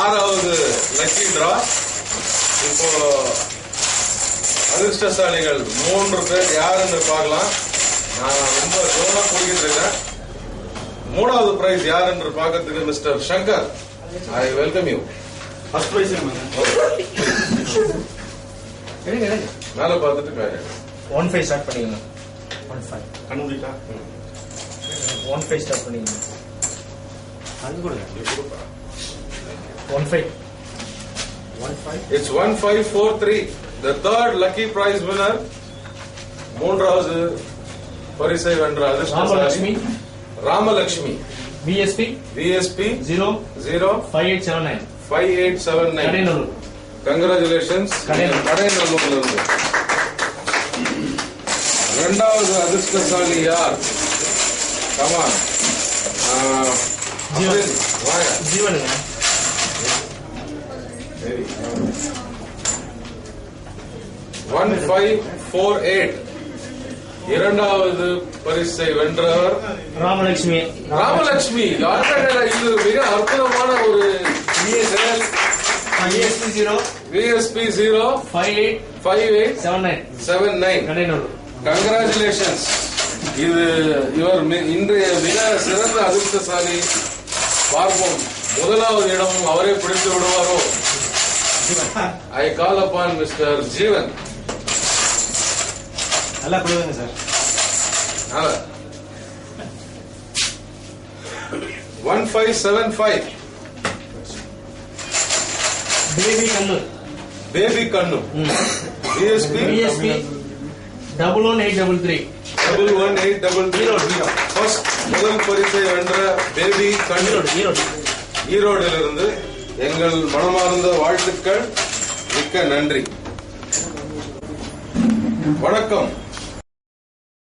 ஆறாவது lucky draw. இப்போ அதிர்ஷ்டசாலிகள் 3 பேர் யாருன்னு பார்க்கலாம். நான் ரொம்ப ஜோரா போய்கிட்டு இருக்கேன். 3வது பிரைஸ் யாருன்னு பார்க்கறதுக்கு mister Shankar, I welcome you. First prize மேல பார்த்துட்டு பேரு 1-5 ஸ்டார்ட் பண்ணிக்கங்க. 1-5 கண்டுபிடிச்சா 1-5 ஸ்டார்ட் பண்ணிக்கங்க. அது கூட 1-5. It's 1543. The third lucky prize winner. 3வது பரிசை வென்ற ராமலட்சுமி ராமலட்சுமி VSP 05879 5879. கடைநல்லூர். கங்க்ராச்சுலேஷன்ஸ். கடைநல்லூர்ல இருந்து. 2வது அதிர்ஷ்டசாலி யார்? கமான் ஜீவனுங்க. 1548. 2வது பரிசை வென்றவர் ராமலட்சுமி. ராமலட்சுமி. இது மிக அற்புதமான ஒரு செயல். VSP 05879 கடைநல்லூர். கங்க்ராச்சுலேஷன்ஸ். இவர் இன்றைய மிக சிறந்த அதிர்ஷ்டசாலி. பார்ப்போம், 1வது இடமும் அவரே பிடித்து விடுவாரோ? ஐ கால் அப்பான் மிஸ்டர் ஜீவன். நல்லா கொடுங்க சார். 1575. பேபி கண்ணு VSP 11833 ஃபர்ஸ்ட் முதல் பரிசை வென்ற பேபி கண்ணு ஈரோடிலிருந்து எங்கள் மனமார்ந்த வாழ்த்துக்கள். மிக்க நன்றி. வணக்கம்.